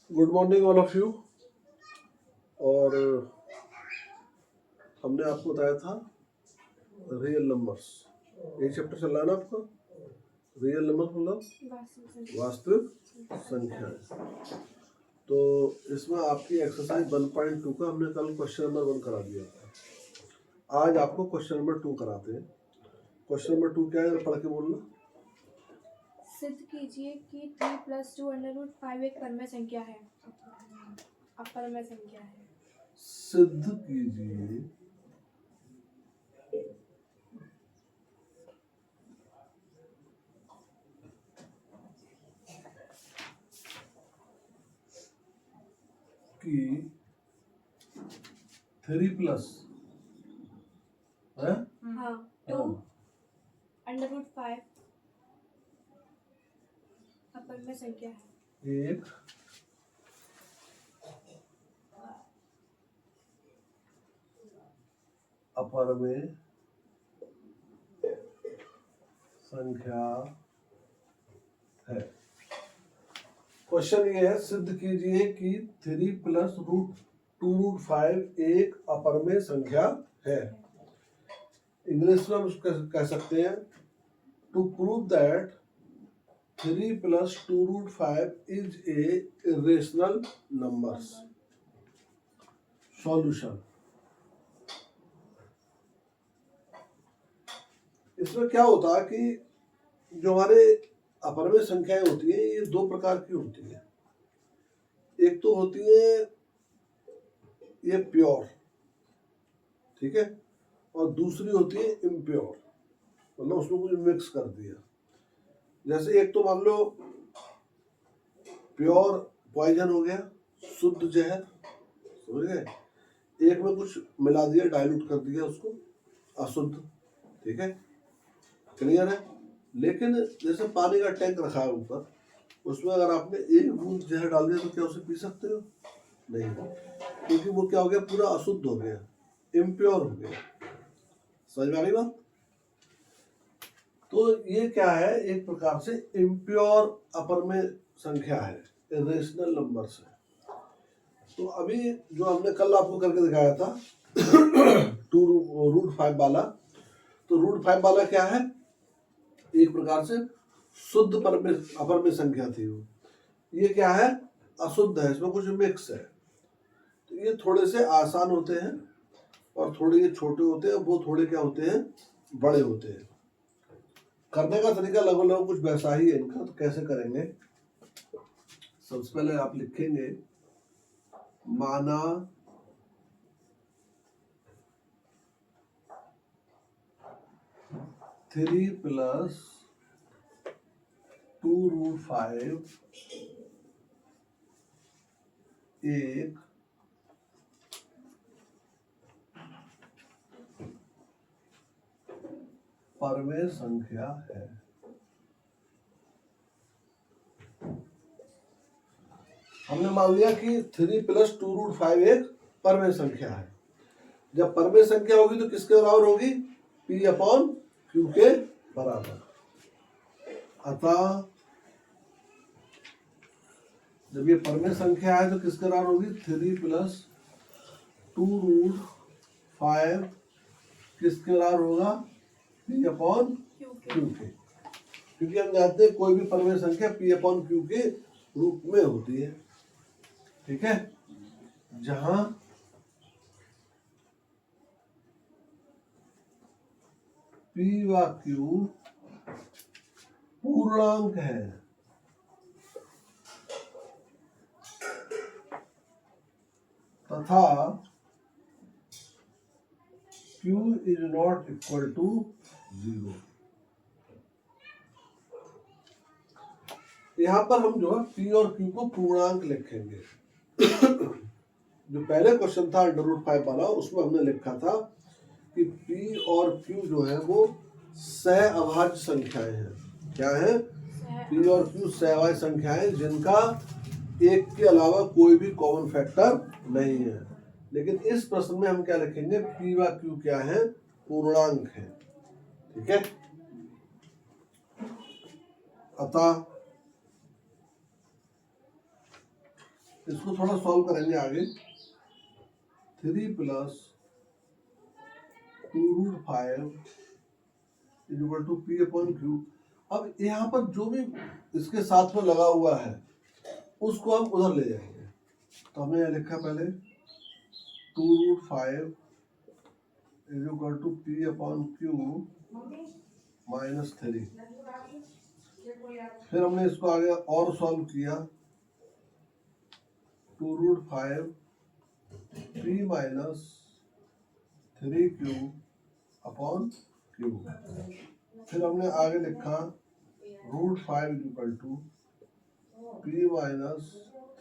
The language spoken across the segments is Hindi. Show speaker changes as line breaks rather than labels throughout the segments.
Good morning all of you. और हमने आपको बताया था रियल नंबर्स, ये चैप्टर चल रहा है ना आपका। रियल नंबर मतलब वास्तविक संख्याएं। तो इसमें आपकी एक्सरसाइज 1.2 का हमने कल क्वेश्चन नंबर 1 करा दिया था। आज आपको क्वेश्चन नंबर 2 कराते हैं। क्वेश्चन नंबर 2 क्या है, पढ़ के बोलना।
सिद्ध कीजिए कि 3 + 2 √5 एक परमेय संख्या है। अपरमेय संख्या है।
सिद्ध कीजिए कि 3 है
2 √5 अपरमेय संख्या है।
एक अपरमेय संख्या है। क्वेश्चन ये है, सिद्ध कीजिए कि 3 + √2√5 एक अपरमेय संख्या है। इंग्लिश में हम उसको कह सकते हैं, to prove that 3 + 2√5 is a irrational numbers. Solution. इसमें क्या होता है कि जो हमारे अपरमेय संख्याएं होती है ये दो प्रकार की होती है। एक तो होती है ये प्योर, ठीक है, और दूसरी होती है इम्प्योर, मतलब उसमें कुछ मिक्स कर दिया। जैसे एक तो मान लो प्योर पॉइजन हो गया, शुद्ध जहर, समझ गए। एक में कुछ मिला दिया, डाइल्यूट कर दिया उसको, अशुद्ध, ठीक है, क्लियर है। लेकिन जैसे पानी का टैंक रखा है ऊपर, उसमें अगर आपने एक बूंद जहर डाल दिया तो क्या उसे पी सकते हो? नहीं, क्योंकि वो क्या हो गया, पूरा अशुद्ध हो गया, इम्प्योर हो गया। समझ में आ गई बात? तो ये क्या है, एक प्रकार से इम्प्योर अपरमेय संख्या है, इरेशनल नंबर्स है। तो अभी जो हमने कल आपको करके दिखाया था 2√5 वाला, तो √5 वाला क्या है, एक प्रकार से शुद्ध अपरमेय संख्या थी वो। ये क्या है, अशुद्ध है, इसमें कुछ मिक्स है। तो ये थोड़े से आसान होते हैं और थोड़े ये छोटे होते हैं, वो थोड़े क्या होते हैं, बड़े होते हैं। करने का तरीका लगभग कुछ वैसा ही है इनका। तो कैसे करेंगे, सबसे पहले आप लिखेंगे माना 3 + 2√5 एक परमेय संख्या है। हमने मान लिया कि 3 + 2√5 एक परमेय संख्या है। जब परमेय संख्या होगी तो किसके बराबर होगी, P/Q के बराबर। अतः जब ये परमेय संख्या है तो किसके बराबर होगी, 3 + 2√5 किसके बराबर होगा, P/Q के। क्योंकि हम जानते हैं कोई भी परमेय संख्या P/Q के रूप में होती है, ठीक है। जहां P व Q पूर्णांक है तथा Q ≠ 0। यहां पर हम जो है P और Q को पूर्णांक लिखेंगे। जो पहले क्वेश्चन था √5 वाला, उसमें हमने लिखा था कि P और Q जो है वो सहअभाज्य संख्याएं हैं। क्या है, P और Q सहअभाज्य संख्याएं जिनका एक के अलावा कोई भी कॉमन फैक्टर नहीं है। लेकिन इस प्रश्न में हम क्या लिखेंगे, P व Q क्या है, पूर्णांक है, ठीक है। अतः इसको थोड़ा सॉल्व करेंगे आगे। 3 + 2√5 = P/Q। अब यहाँ पर जो भी इसके साथ में लगा हुआ है उसको हम उधर ले जाएंगे। तो हमने यहाँ लिखा पहले 2√5 = P/Q -3। फिर हमने इसको आगे और सॉल्व किया। 2√5 P - 3Q/Q। फिर हमने आगे लिखा √5 = P -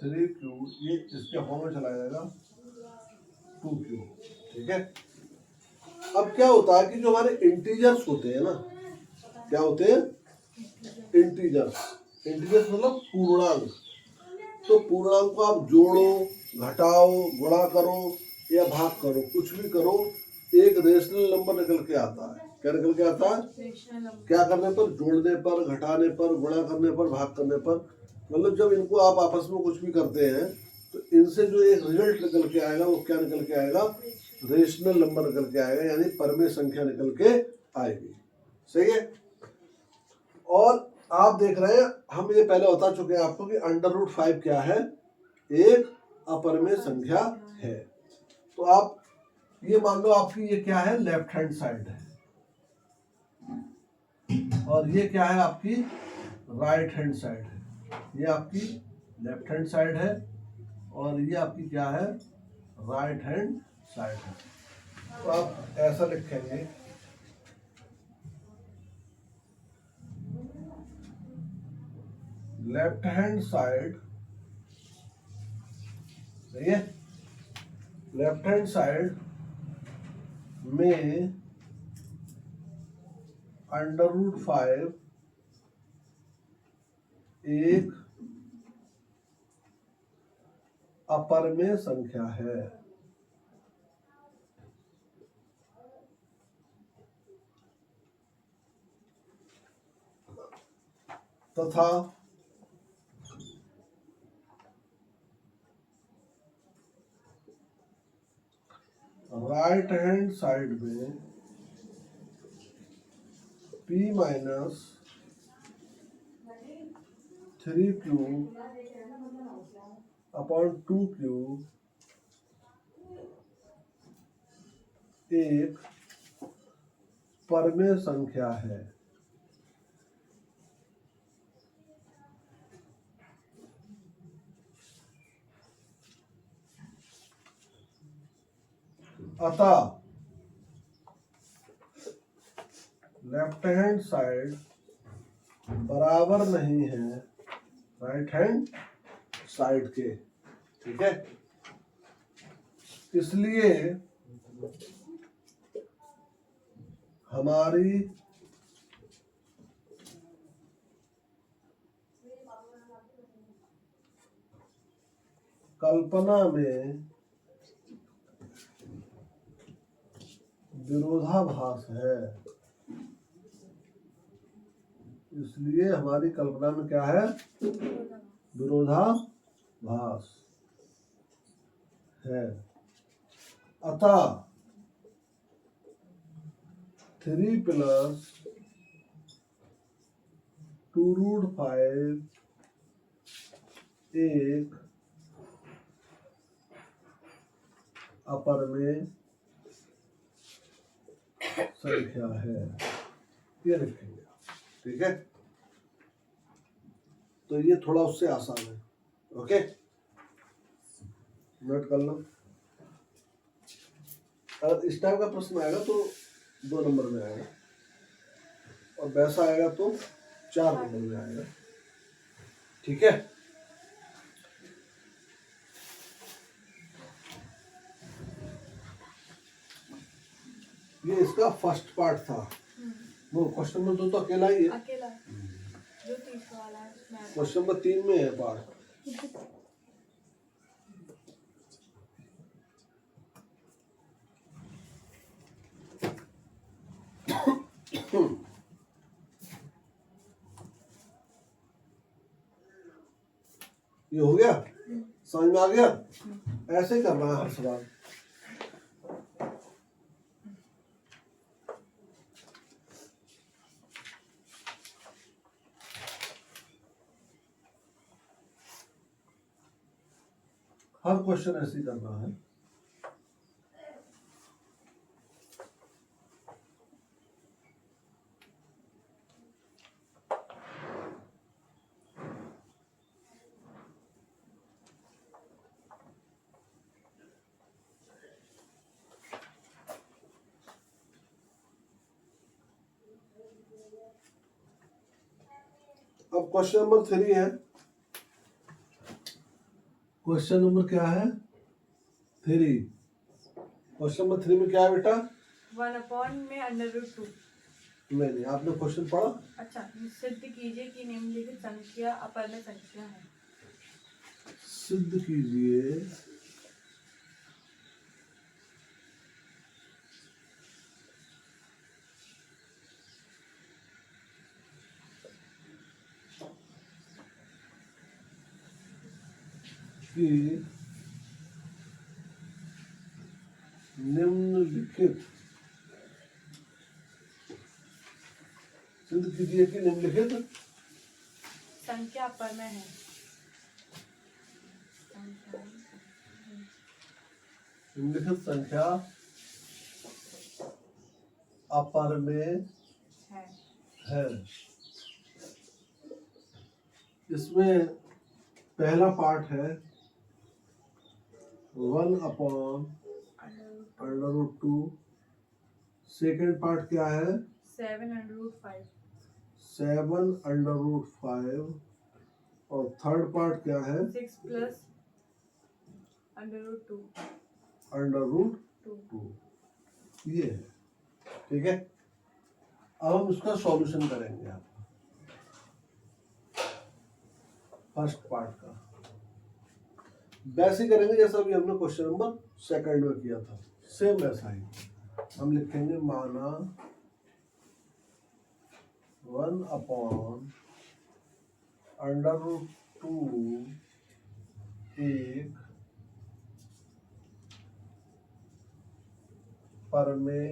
3Q, ये इसके फॉर्म में चला जाएगा 2Q। ठीक है। अब क्या होता है कि जो हमारे इंटीजर्स होते हैं ना, क्या होते हैं? इंटीजर्स। इंटीजर्स मतलब पूर्णांक। तो पूर्णांक को आप जोड़ो, घटाओ, गुणा करो या भाग करो, कुछ भी करो, एक रेशनल नंबर निकल के आता है। क्या निकल के आता है? क्या करने पर? जोड़ने पर, घटाने पर, गुणा करने पर, भाग करने पर। मतलब जब इनको आप आपस में कुछ भी करते हैं तो इनसे जो एक रिजल्ट निकल के आएगा वो क्या निकल के आएगा? रेशनल नंबर निकल के आएगा, यानी परमेय संख्या निकल के आएगी। सही है। और आप देख रहे हैं, हम ये पहले बता चुके हैं आपको कि √5 क्या है? एक अपरमेय संख्या है। तो आप ये मान लो आपकी ये क्या है? लेफ्ट हैंड साइड है, और ये क्या है? आपकी राइट हैंड साइड है। ये आपकी लेफ्ट हैंड साइड है और ये आपकी क्या है? राइट हैंड साइड है। तो आप ऐसा लिखेंगे, लेफ्ट हैंड साइड, सही है, लेफ्ट हैंड साइड में √5 एक अपरमेय संख्या है। तथा राइट हैंड साइड में P - 3Q/2Q एक परमेय संख्या है। अतः लेफ्ट हैंड साइड बराबर नहीं है राइट हैंड साइड के। ठीक है। इसलिए हमारी कल्पना में विरोधाभास है। इसलिए हमारी कल्पना में क्या है? विरोधाभास है। अतः 3 + 2√5 एक अपरमेय संख्या है। ये लिखेंगे। ठीक है। तो ये थोड़ा उससे आसान है। ओके, नोट कर लो। अगर इस टाइप का प्रश्न आएगा तो 2 नंबर में आएगा, और वैसा आएगा तो 4 नंबर में आएगा। ठीक है। ये इसका फर्स्ट पार्ट था। वो क्वेश्चन नंबर 2 तो अकेला ही है।
अकेला जो तीसरा वाला है उसमें।
क्वेश्चन नंबर 3 में है पार्ट। ये हो गया। समझ में आ गया? ऐसे ही करना है हर सवाल। हर क्वेश्चन ऐसे ही करना है। अब क्वेश्चन नंबर 3 है। क्वेश्चन नंबर क्या है? 3। क्वेश्चन नंबर 3 में क्या है बेटा?
1 में √2।
नहीं, आपने क्वेश्चन पढ़ा?
अच्छा, सिद्ध कीजिए कि निम्नलिखित संख्या अपरमेय संख्या है।
सिद्ध कीजिए कि निम्नलिखित, सिद्ध कीजिए कि निम्नलिखित
संख्या अपरमेय है।
निम्नलिखित संख्या अपरमेय है। इसमें पहला पार्ट है 1/√2। सेकेंड पार्ट क्या है?
7√5।
7/5। और थर्ड पार्ट क्या है?
6 + √2।
√2। ये है, ठीक है। अब हम उसका सॉल्यूशन करेंगे। आप फर्स्ट पार्ट का वैसे करेंगे जैसा भी हमने क्वेश्चन नंबर 2 में किया था, सेम वैसा ही। हम लिखेंगे माना 1/√2 एक परमेय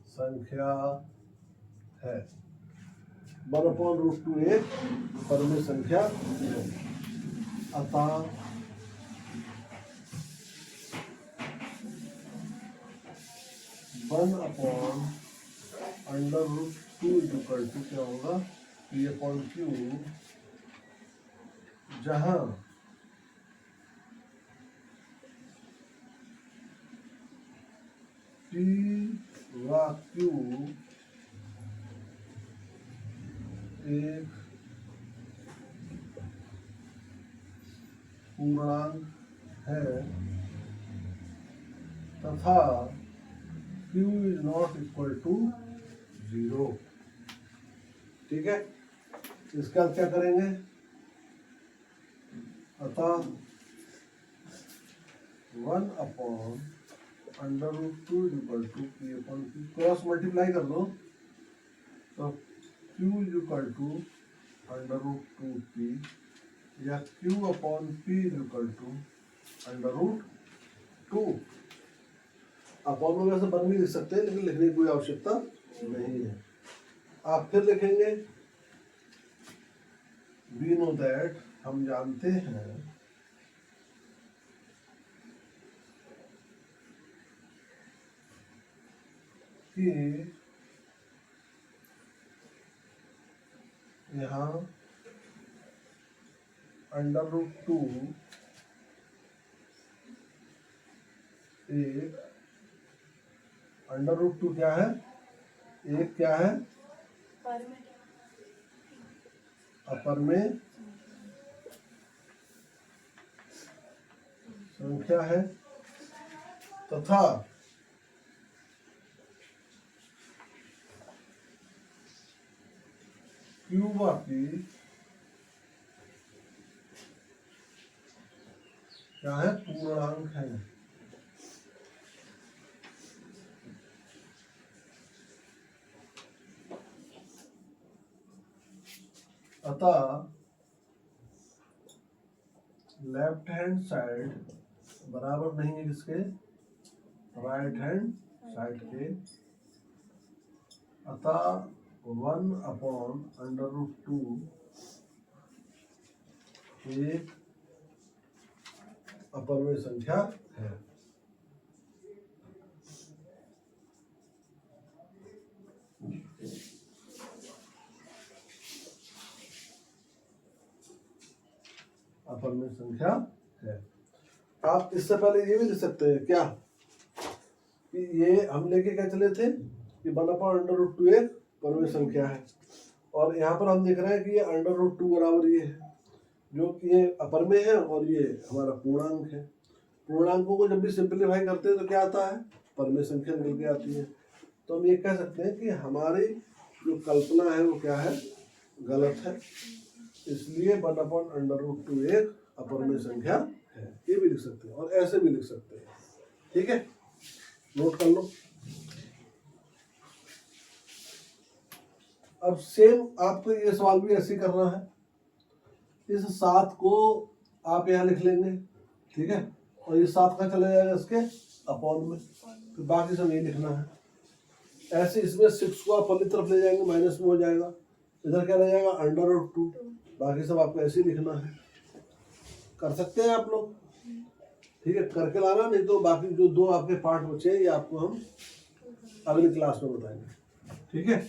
संख्या है। 1/√2 एक परमेय संख्या है। अतः 1/√2 इक्वल टू क्या होगा? P/Q, जहां P व Q एक पूर्णांक है तथा Q is not equal to 0। ठीक है, इसका क्या करेंगे? अतः 1/√2 equal to P/Q, cross multiply कर दो तो Q इक्वल टू √2P या Q/P इक्वल टू √2। अपॉन में वैसे बन भी लिख सकते हैं, लेकिन लिखने की कोई आवश्यकता नहीं है। आप फिर लिखेंगे वी नो दैट, हम जानते हैं कि यहाँ √2 एक √2 क्या है? एक क्या है? अपरमेय संख्या है तथा Q बाकी क्या है? पूर्णांक है। अतः लेफ्ट हैंड साइड बराबर नहीं है किसके, राइट हैंड साइड के, अतः 1/√2 एक अपरिमेय संख्या है। अपरिमेय संख्या है। आप इससे पहले ये भी लिख सकते हैं क्या कि ये हम लेके क्या चले थे कि 1/√2 एक परिमेय संख्या है, और यहाँ पर हम देख रहे हैं कि ये √2 बराबर ये है, जो कि ये अपरिमेय है और ये हमारा पूर्णांक है। पूर्णांकों को जब भी सिंपलीफाई करते हैं तो क्या आता है, परिमेय संख्या निकल के आती है। तो हम ये कह सकते हैं कि हमारी जो कल्पना है वो क्या है, गलत है, इसलिए 1/√2 एक अपरिमेय संख्या है। ये भी लिख सकते हैं और ऐसे भी लिख सकते हैं। ठीक है, नोट कर लो। अब सेम आपको ये सवाल भी ऐसे ही करना है। इस 7 को आप यहाँ लिख लेंगे, ठीक है, और ये 7 का चला जाएगा इसके अपॉन में, फिर बाकी सब ये लिखना है। ऐसे इसमें 6 को आप पहली तरफ ले जाएंगे, माइनस में हो जाएगा, इधर क्या रह जाएगा √2, बाकी सब आपको ऐसे ही लिखना है। कर सकते हैं आप लोग, ठीक है, करके लाना, नहीं तो बाकी जो 2 आपके पार्ट बचे हैं ये आपको हम अगली क्लास में बताएंगे। ठीक है।